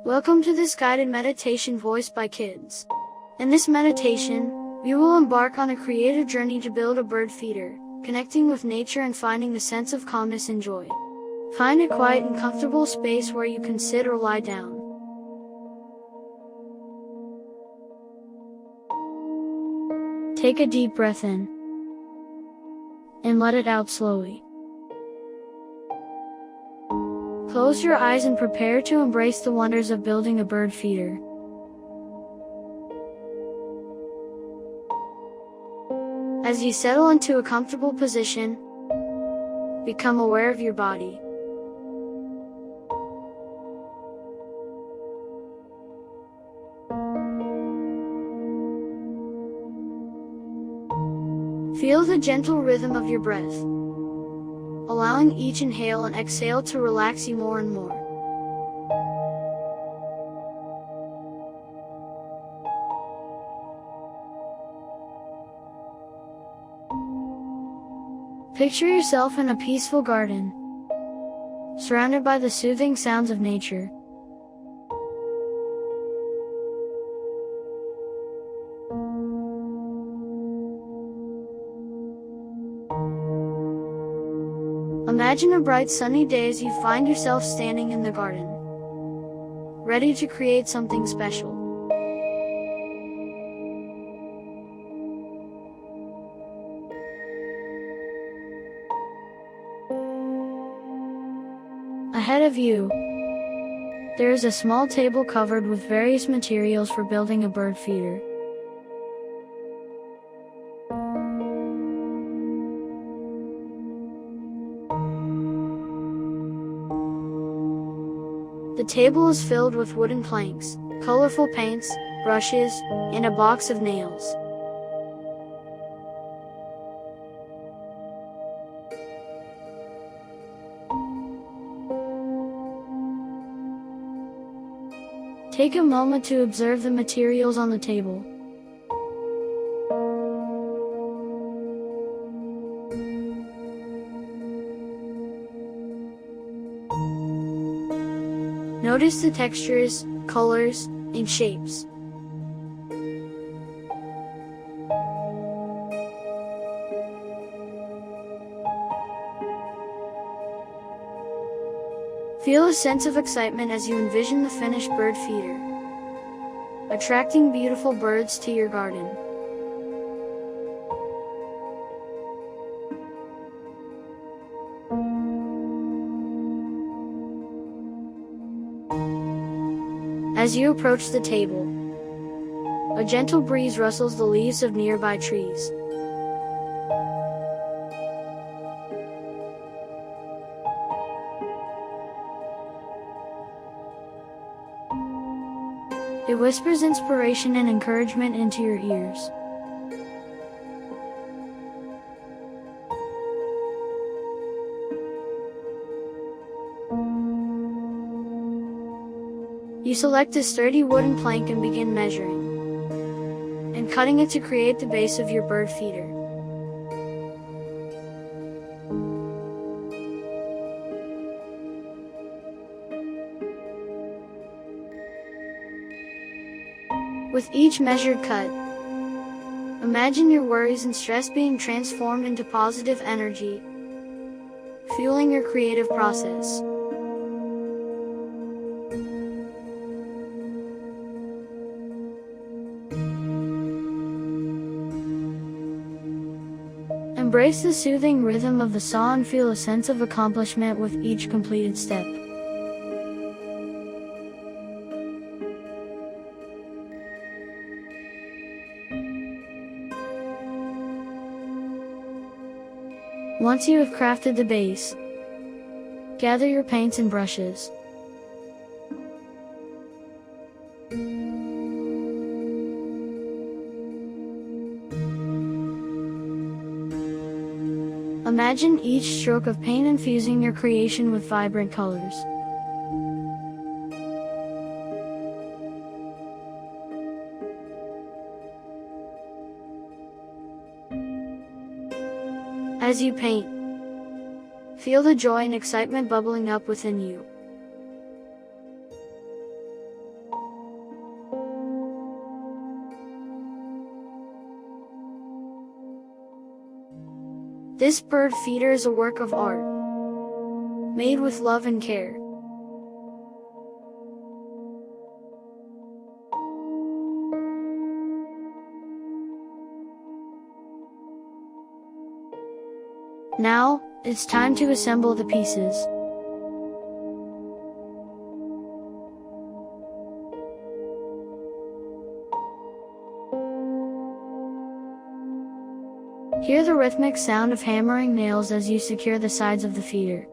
Welcome to this guided meditation voiced by kids. In this meditation, we will embark on a creative journey to build a bird feeder, connecting with nature and finding a sense of calmness and joy. Find a quiet and comfortable space where you can sit or lie down. Take a deep breath in and let it out slowly. Close your eyes and prepare to embrace the wonders of building a bird feeder. As you settle into a comfortable position, become aware of your body. Feel the gentle rhythm of your breath, allowing each inhale and exhale to relax you more and more. Picture yourself in a peaceful garden, surrounded by the soothing sounds of nature. Imagine a bright sunny day as you find yourself standing in the garden, ready to create something special. Ahead of you, there is a small table covered with various materials for building a bird feeder. The table is filled with wooden planks, colorful paints, brushes, and a box of nails. Take a moment to observe the materials on the table. Notice the textures, colors, and shapes. Feel a sense of excitement as you envision the finished bird feeder, attracting beautiful birds to your garden. As you approach the table, a gentle breeze rustles the leaves of nearby trees. It whispers inspiration and encouragement into your ears. You select a sturdy wooden plank and begin measuring and cutting it to create the base of your bird feeder. With each measured cut, imagine your worries and stress being transformed into positive energy, fueling your creative process. Embrace the soothing rhythm of the saw and feel a sense of accomplishment with each completed step. Once you have crafted the base, gather your paints and brushes. Imagine each stroke of paint infusing your creation with vibrant colors. As you paint, feel the joy and excitement bubbling up within you. This bird feeder is a work of art, made with love and care. Now, it's time to assemble the pieces. Hear the rhythmic sound of hammering nails as you secure the sides of the feeder.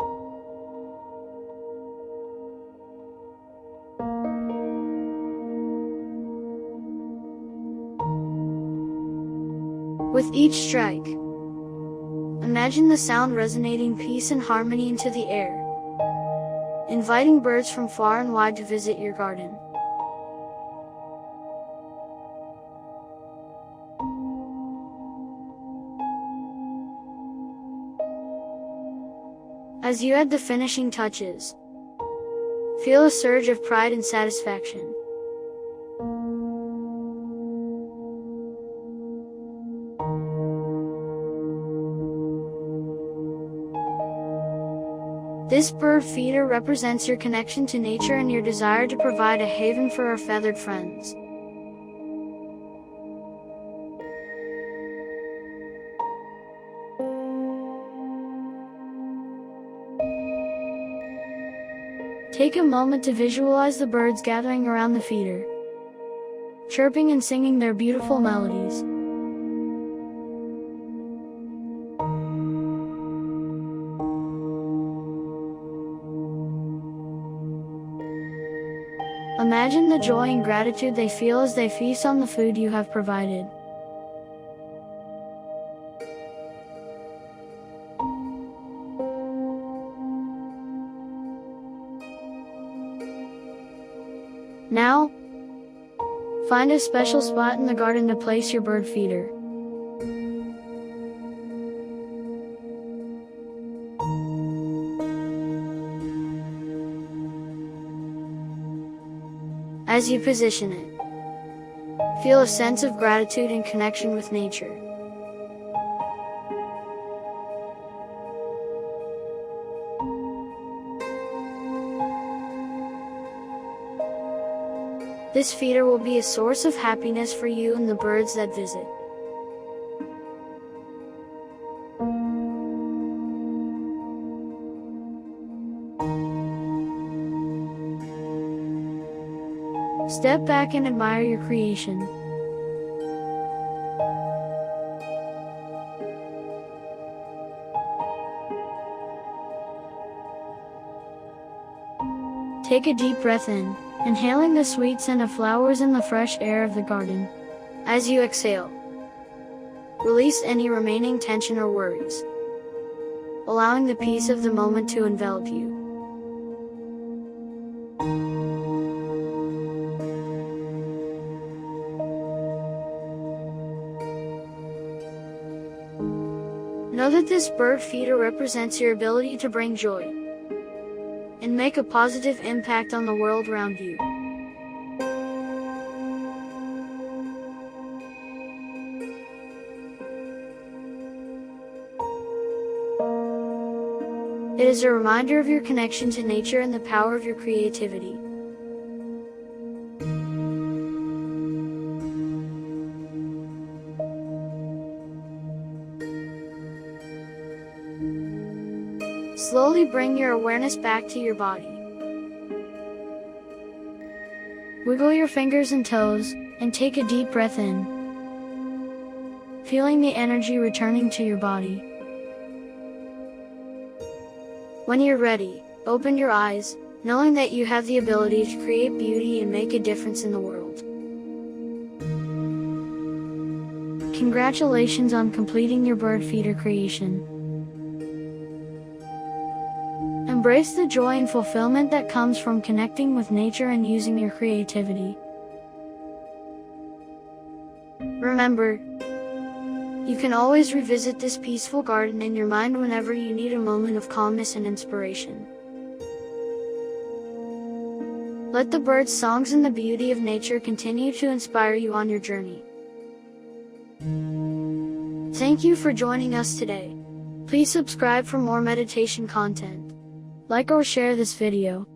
With each strike, imagine the sound resonating peace and harmony into the air, inviting birds from far and wide to visit your garden. As you add the finishing touches, feel a surge of pride and satisfaction. This bird feeder represents your connection to nature and your desire to provide a haven for our feathered friends. Take a moment to visualize the birds gathering around the feeder, chirping and singing their beautiful melodies. Imagine the joy and gratitude they feel as they feast on the food you have provided. Now, find a special spot in the garden to place your bird feeder. As you position it, feel a sense of gratitude and connection with nature. This feeder will be a source of happiness for you and the birds that visit. Step back and admire your creation. Take a deep breath in, inhaling the sweet scent of flowers and the fresh air of the garden. As you exhale, release any remaining tension or worries, allowing the peace of the moment to envelop you. Know that this bird feeder represents your ability to bring joy and make a positive impact on the world around you. It is a reminder of your connection to nature and the power of your creativity. Slowly bring your awareness back to your body. Wiggle your fingers and toes, and take a deep breath in, feeling the energy returning to your body. When you're ready, open your eyes, knowing that you have the ability to create beauty and make a difference in the world. Congratulations on completing your bird feeder creation. Embrace the joy and fulfillment that comes from connecting with nature and using your creativity. Remember, you can always revisit this peaceful garden in your mind whenever you need a moment of calmness and inspiration. Let the birds' songs and the beauty of nature continue to inspire you on your journey. Thank you for joining us today. Please subscribe for more meditation content. Like or share this video.